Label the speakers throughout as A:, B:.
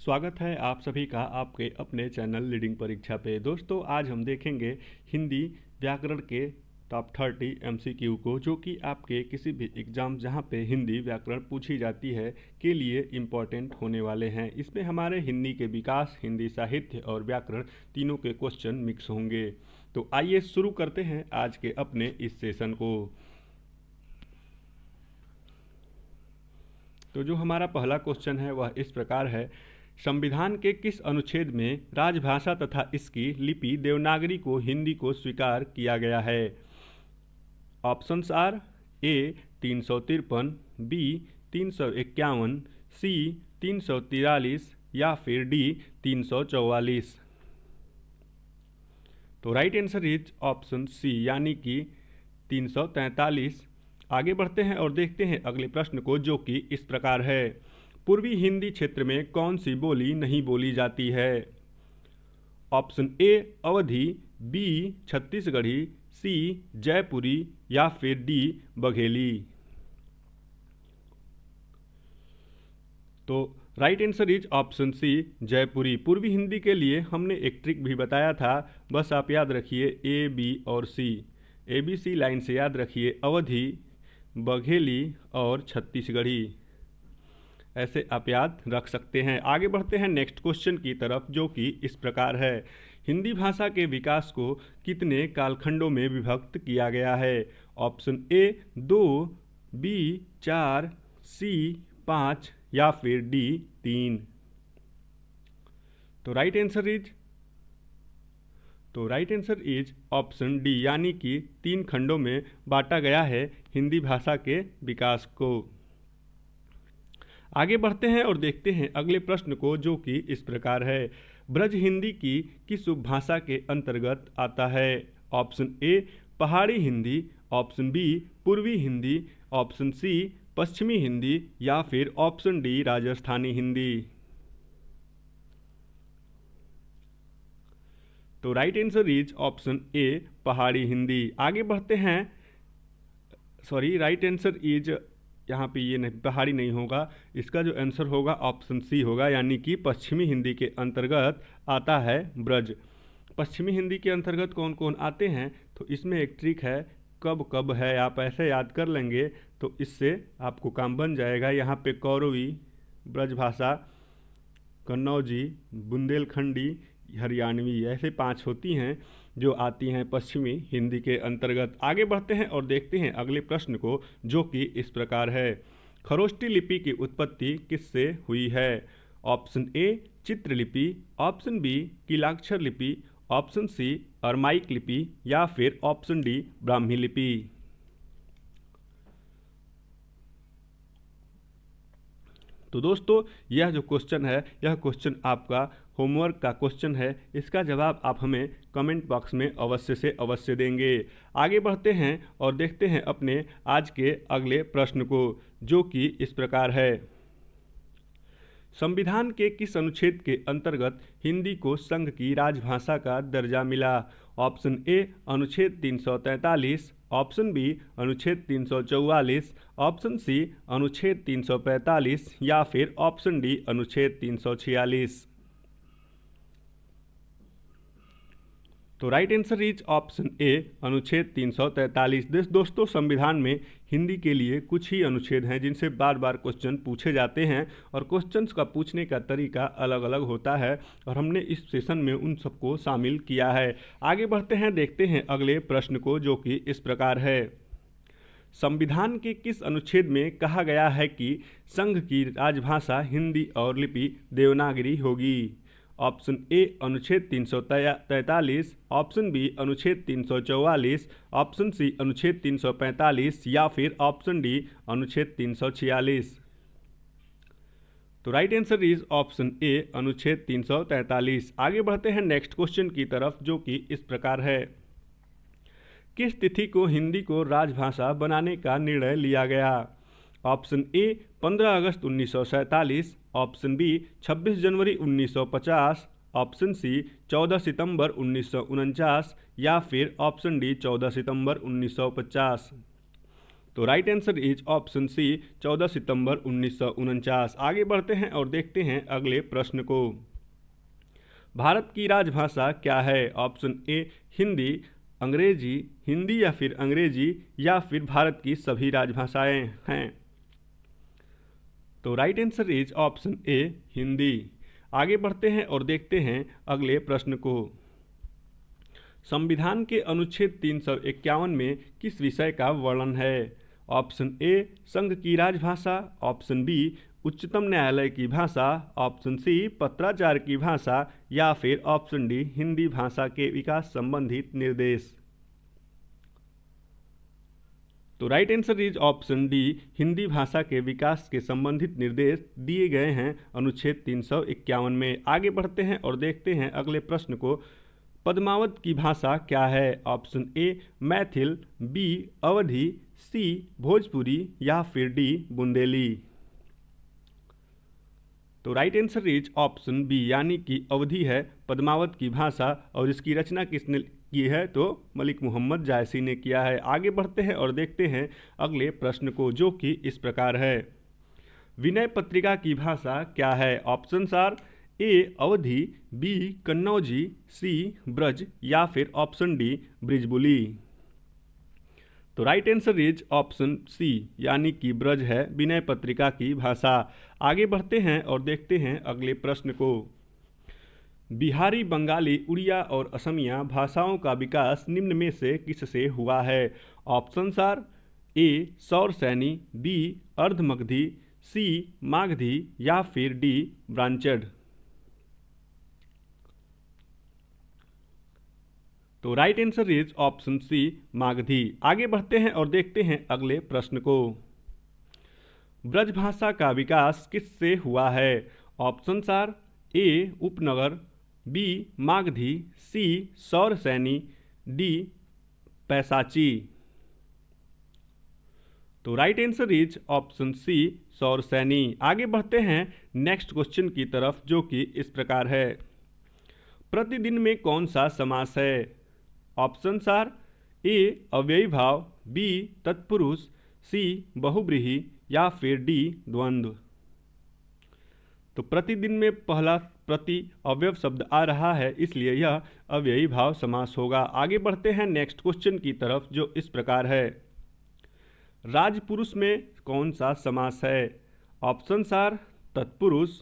A: स्वागत है आप सभी का आपके अपने चैनल लीडिंग परीक्षा पे। दोस्तों आज हम देखेंगे हिंदी व्याकरण के टॉप 30 एमसीक्यू को, जो कि आपके किसी भी एग्ज़ाम जहां पे हिंदी व्याकरण पूछी जाती है के लिए इम्पॉर्टेंट होने वाले हैं। इसमें हमारे हिंदी के विकास, हिंदी साहित्य और व्याकरण तीनों के क्वेश्चन मिक्स होंगे। तो आइए शुरू करते हैं आज के अपने इस सेशन को। तो जो हमारा पहला क्वेश्चन है वह इस प्रकार है, संविधान के किस अनुच्छेद में राजभाषा तथा इसकी लिपि देवनागरी को हिंदी को स्वीकार किया गया है? Options are A 353, B 351, C 343 या फिर डी 344। तो right answer is option C यानी कि 343। आगे बढ़ते हैं और देखते हैं अगले प्रश्न को, जो कि इस प्रकार है, पूर्वी हिंदी क्षेत्र में कौन सी बोली नहीं बोली जाती है? Option A Awadhi, B Chhattisgarhi, C Jaipuri या फिर डी बघेली। तो right answer is option C Jaipuri. पूर्वी हिंदी के लिए हमने एक ट्रिक भी बताया था, बस आप याद रखिए ए बी और सी, ए बी सी लाइन से याद रखिए, अवधी, बघेली और छत्तीसगढ़ी, ऐसे आप याद रख सकते हैं। आगे बढ़ते हैं नेक्स्ट क्वेश्चन की तरफ, जो कि इस प्रकार है, हिंदी भाषा के विकास को कितने कालखंडों में विभक्त किया गया है? ऑप्शन ए 2, बी 4, सी 5 या फिर डी 3। तो right answer is option D यानी कि 3 खंडों में बांटा गया है हिंदी भाषा के विकास को। आगे बढ़ते हैं और देखते हैं अगले प्रश्न को, जो कि इस प्रकार है, ब्रज हिंदी की किस उपभाषा के अंतर्गत आता है? ऑप्शन ए पहाड़ी हिंदी, ऑप्शन बी पूर्वी हिंदी, ऑप्शन सी पश्चिमी हिंदी या फिर ऑप्शन डी राजस्थानी हिंदी। तो राइट आंसर इज ऑप्शन ए पहाड़ी हिंदी। आगे बढ़ते हैं, राइट आंसर इज, यहाँ पे ये नहीं, पहाड़ी नहीं होगा, इसका जो आंसर होगा ऑप्शन सी होगा, यानी कि पश्चिमी हिंदी के अंतर्गत आता है ब्रज। पश्चिमी हिंदी के अंतर्गत कौन कौन आते हैं? तो इसमें एक ट्रिक है, कब कब है, आप ऐसे याद कर लेंगे तो इससे आपको काम बन जाएगा। यहाँ पे कौरवी, ब्रजभाषा, कन्नौजी, बुंदेलखंडी, हरियाणवी, ऐसे 5 होती हैं जो आती हैं पश्चिमी हिंदी के अंतर्गत। आगे बढ़ते हैं और देखते हैं अगले प्रश्न को, जो कि इस प्रकार है, खरोष्टी लिपि की उत्पत्ति किससे हुई है? ऑप्शन ए चित्रलिपि, ऑप्शन बी कीलाक्षर लिपि, ऑप्शन सी अरमाइक लिपि या फिर ऑप्शन डी ब्राह्मी लिपि। तो दोस्तों यह जो क्वेश्चन है, यह क्वेश्चन आपका होमवर्क का क्वेश्चन है, इसका जवाब आप हमें कमेंट बॉक्स में अवश्य से अवश्य देंगे। आगे बढ़ते हैं और देखते हैं अपने आज के अगले प्रश्न को, जो कि इस प्रकार है, संविधान के किस अनुच्छेद के अंतर्गत हिंदी को संघ की राजभाषा का दर्जा मिला? ऑप्शन ए अनुच्छेद 343, ऑप्शन बी अनुच्छेद 344, ऑप्शन सी अनुच्छेद 345 या फिर ऑप्शन डी अनुच्छेद 346। तो राइट आंसर इज ऑप्शन ए अनुच्छेद 343। दोस्तों संविधान में हिंदी के लिए कुछ ही अनुच्छेद हैं जिनसे बार बार क्वेश्चन पूछे जाते हैं, और क्वेश्चंस का पूछने का तरीका अलग अलग होता है, और हमने इस सेशन में उन सबको शामिल किया है। आगे बढ़ते हैं, देखते हैं अगले प्रश्न को, जो कि इस प्रकार है, संविधान के किस अनुच्छेद में कहा गया है कि संघ की राजभाषा हिंदी और लिपि देवनागरी होगी? ऑप्शन ए अनुच्छेद 343, ऑप्शन बी अनुच्छेद 344, ऑप्शन सी अनुच्छेद 345 या फिर ऑप्शन डी अनुच्छेद 346। तो राइट आंसर इज ऑप्शन ए अनुच्छेद 343। आगे बढ़ते हैं नेक्स्ट क्वेश्चन की तरफ, जो कि इस प्रकार है, किस तिथि को हिंदी को राजभाषा बनाने का निर्णय लिया गया? ऑप्शन ए 15 अगस्त 1947, ऑप्शन बी 26 जनवरी 1950, ऑप्शन सी 14 सितंबर 1949 या फिर ऑप्शन डी 14 सितंबर 1950। तो right answer is option C 14 सितंबर 1949। आगे बढ़ते हैं और देखते हैं अगले प्रश्न को। भारत की राजभाषा क्या है? ऑप्शन ए हिंदी, अंग्रेजी, हिंदी या फिर अंग्रेजी, या फिर भारत की सभी राजभाषाएं हैं। तो राइट आंसर इज ऑप्शन ए हिंदी। आगे बढ़ते हैं और देखते हैं अगले प्रश्न को। संविधान के अनुच्छेद 351 में किस विषय का वर्णन है? ऑप्शन ए संघ की राजभाषा, ऑप्शन बी उच्चतम न्यायालय की भाषा, ऑप्शन सी पत्राचार की भाषा, या फिर ऑप्शन डी हिंदी भाषा के विकास संबंधित निर्देश। तो right answer is option D Hindi भाषा के विकास के संबंधित निर्देश दिए गए हैं अनुच्छेद 351 में। आगे बढ़ते हैं और देखते हैं अगले प्रश्न को। पद्मावत की भाषा क्या है? Option A Maithil, B Awadhi, C Bhojpuri, या फिर डी बुंदेली। तो right answer is option B यानी कि अवधी है पद्मावत की भाषा, और इसकी रचना किसने की है? तो मलिक मोहम्मद जायसी ने किया है। आगे बढ़ते हैं और देखते हैं अगले प्रश्न को, जो कि इस प्रकार है। विनय पत्रिका की भाषा क्या है? Option are A Awadhi, B Kannauji, C Braj, या फिर ऑप्शन डी ब्रिजबुली। तो right answer is option C यानी कि ब्रज है विनय पत्रिका की भाषा। आगे बढ़ते हैं और देखते हैं अगले प्रश्न को। बिहारी, बंगाली, उड़िया और असमिया भाषाओं का विकास निम्न में से किससे हुआ है? Option are A Sauraseni, B Ardhamagadhi, C Magadhi, या फिर डी ब्रांचड। तो right answer is option C Magadhi. आगे बढ़ते हैं और देखते हैं अगले प्रश्न को। ब्रजभाषा का विकास किससे हुआ है? Option are A Upnagar, B Magadhi, C Shauraseni, D Paishachi. तो right answer is option C Shauraseni. आगे बढ़ते हैं नेक्स्ट क्वेश्चन की तरफ, जो कि इस प्रकार है। प्रतिदिन में कौन सा समास है? ऑप्शन आर ए अव्ययी भाव, बी तत्पुरुष, सी बहुब्रीहि, या फिर डी द्वंद्व। तो प्रतिदिन में पहला प्रति अवयव शब्द आ रहा है, इसलिए यह अव्ययी भाव समास होगा। आगे बढ़ते हैं नेक्स्ट क्वेश्चन की तरफ, जो इस प्रकार है। राजपुरुष में कौन सा समास है? ऑप्शन आर तत्पुरुष,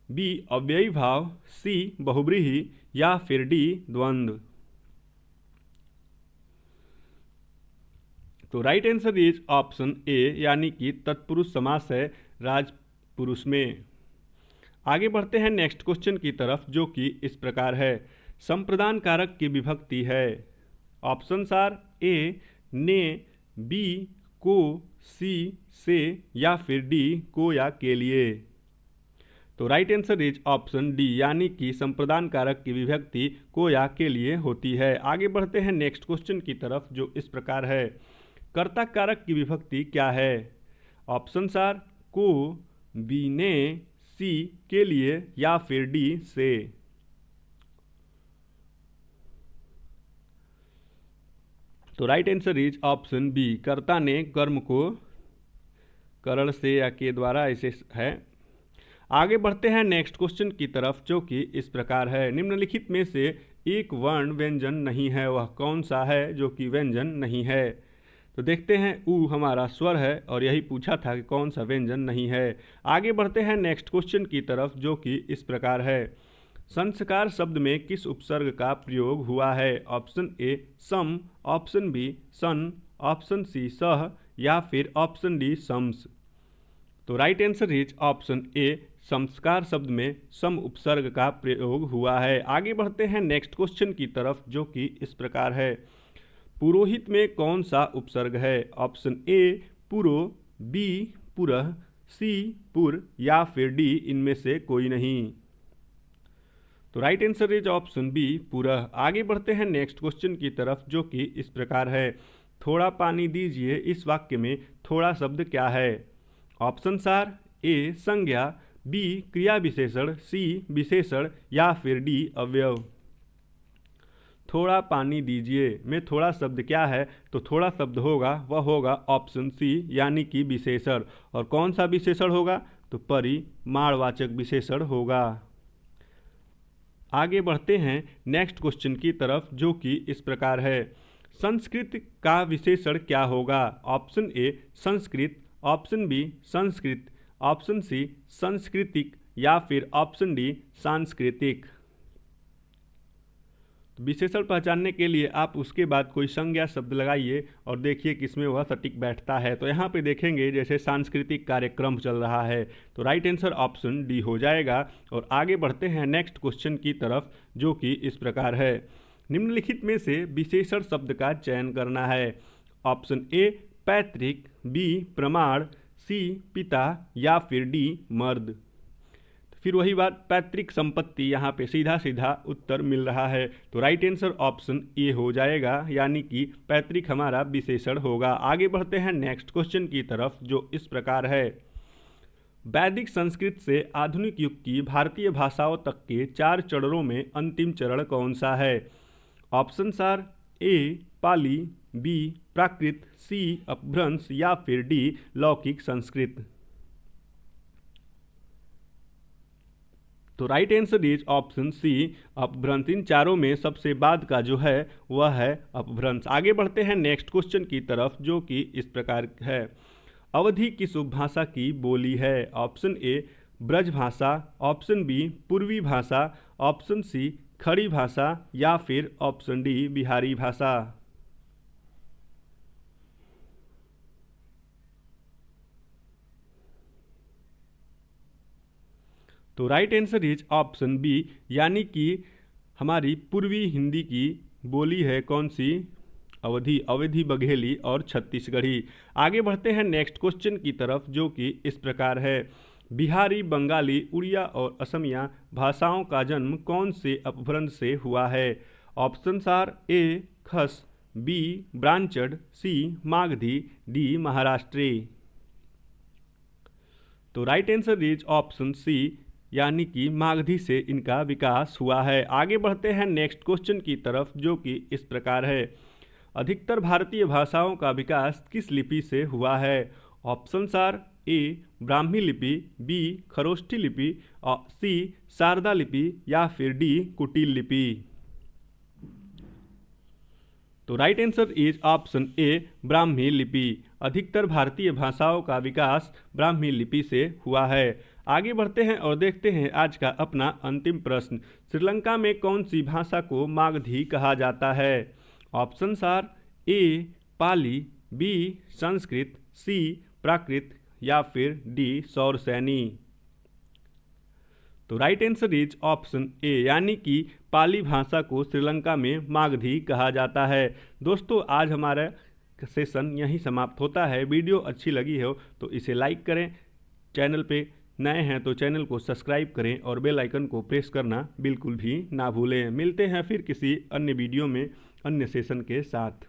A: बी अव्ययी भाव, सी बहुब्रीहि, या फिर डी द्वंद्व। तो right answer is option A यानी कि तत्पुरुष समास है राजपुरुष में। आगे बढ़ते हैं नेक्स्ट क्वेश्चन की तरफ, जो कि इस प्रकार है। संप्रदान कारक की विभक्ति है। ऑप्शन आर ए ने, बी को, सी से, या फिर डी को या के लिए। तो right answer is option D यानी कि संप्रदान कारक की विभक्ति को या के लिए होती है। आगे बढ़ते हैं नेक्स्ट क्वेश्चन की तरफ, जो इस प्रकार है। कर्ता कारक की विभक्ति क्या है? ऑप्शन आर को, बी ने, सी के लिए, या फिर डी से। तो right answer is option B कर्ता ने कर्म को करण से या के द्वारा ऐसे है। आगे बढ़ते हैं नेक्स्ट क्वेश्चन की तरफ, जो कि इस प्रकार है। निम्नलिखित में से एक वर्ण व्यंजन नहीं है, वह कौन सा है जो कि व्यंजन नहीं है? तो देखते हैं, ऊ हमारा स्वर है और यही पूछा था कि कौन सा व्यंजन नहीं है। आगे बढ़ते हैं नेक्स्ट क्वेश्चन की तरफ, जो कि इस प्रकार है। संस्कार शब्द में किस उपसर्ग का प्रयोग हुआ है? ऑप्शन ए सम, ऑप्शन बी सन, ऑप्शन सी सह, या फिर ऑप्शन डी सम्स। तो right answer is option A संस्कार शब्द में सम उपसर्ग का प्रयोग हुआ है। आगे बढ़ते हैं नेक्स्ट क्वेश्चन की तरफ, जो कि इस प्रकार है। पुरोहित में कौन सा उपसर्ग है? ऑप्शन ए पुरो, बी पुरः, सी पुर, या फिर डी इनमें से कोई नहीं। तो right answer is option B पुरः। आगे बढ़ते हैं नेक्स्ट क्वेश्चन की तरफ, जो कि इस प्रकार है। थोड़ा पानी दीजिए, इस वाक्य में थोड़ा शब्द क्या है? ऑप्शन आर ए संज्ञा, बी क्रिया विशेषण, सी विशेषण, या फिर डी अवयव। थोड़ा पानी दीजिए में थोड़ा शब्द क्या है, तो थोड़ा शब्द होगा वह होगा ऑप्शन सी यानी कि विशेषण। और कौन सा विशेषण होगा, तो परिमाणवाचक विशेषण होगा। आगे बढ़ते हैं नेक्स्ट क्वेश्चन की तरफ, जो कि इस प्रकार है। संस्कृत का विशेषण क्या होगा? ऑप्शन ए संस्कृत, ऑप्शन बी संस्कृत, ऑप्शन सी सांस्कृतिक या फिर ऑप्शन डी सांस्कृतिक। विशेषण पहचानने के लिए आप उसके बाद कोई संज्ञा शब्द लगाइए और देखिए किसमें वह सटीक बैठता है। तो यहाँ पे देखेंगे जैसे सांस्कृतिक कार्यक्रम चल रहा है, तो राइट आंसर ऑप्शन डी हो जाएगा। और आगे बढ़ते हैं नेक्स्ट क्वेश्चन की तरफ, जो कि इस प्रकार है। निम्नलिखित में से विशेषण शब्द का चयन करना है। ऑप्शन ए पैतृक, बी प्रमाण, सी पिता या फिर डी मर्द। फिर वही बात, पैतृक संपत्ति, यहाँ पे सीधा सीधा उत्तर मिल रहा है, तो राइट आंसर ऑप्शन ए हो जाएगा, यानी कि पैतृक हमारा विशेषण होगा। आगे बढ़ते हैं नेक्स्ट क्वेश्चन की तरफ, जो इस प्रकार है। वैदिक संस्कृत से आधुनिक युग की भारतीय भाषाओं तक के 4 चरणों में अंतिम चरण कौन सा है? Option are A Pali, B Prakrit, C Apabhramsha या फिर डी लौकिक संस्कृत। तो right answer is option C Apabhramsha. इन चारों में सबसे बाद का जो है वह है अपभ्रंश। आगे बढ़ते हैं नेक्स्ट क्वेश्चन की तरफ, जो कि इस प्रकार है। अवधि किस उपभाषा की बोली है? ऑप्शन ए ब्रज भाषा, ऑप्शन बी पूर्वी भाषा, ऑप्शन सी खड़ी भाषा या फिर ऑप्शन डी बिहारी भाषा। तो right answer is option B, यानी कि हमारी पूर्वी हिंदी की बोली है कौन सी? अवधी, अवधी बघेली और छत्तीसगढ़ी। आगे बढ़ते हैं नेक्स्ट क्वेश्चन की तरफ, जो कि इस प्रकार है। बिहारी, बंगाली, उड़िया और असमिया भाषाओं का जन्म कौन से अपभ्रंश से हुआ है? Option are A Khas, B ब्रांचड, सी मागधी, डी महाराष्ट्री। तो right answer is option C, यानी कि मागधी से इनका विकास हुआ है। आगे बढ़ते हैं नेक्स्ट क्वेश्चन की तरफ, जो कि इस प्रकार है। अधिकतर भारतीय भाषाओं का विकास किस लिपि से हुआ है? ऑप्शन आर ए ब्राह्मी लिपि, बी खरोष्ठी लिपि, सी शारदा लिपि या फिर डी कुटिल लिपि। तो राइट आंसर इज ऑप्शन ए ब्राह्मी लिपि। अधिकतर भारतीय भाषाओं का विकास ब्राह्मी लिपि से हुआ है। आगे बढ़ते हैं और देखते हैं आज का अपना अंतिम प्रश्न। श्रीलंका में कौन सी भाषा को मागधी कहा जाता है? Option are A Pali, B Sanskrit, C Prakrit या फिर डी सौरसैनी। तो right answer is option A, यानी कि पाली भाषा को श्रीलंका में मागधी कहा जाता है। दोस्तों, आज हमारा सेशन यहीं समाप्त होता है। वीडियो अच्छी लगी हो तो इसे लाइक करें, चैनल पे नए हैं तो चैनल को सब्सक्राइब करें और बेल आइकन को प्रेस करना बिल्कुल भी ना भूलें। मिलते हैं फिर किसी अन्य वीडियो में अन्य सेशन के साथ।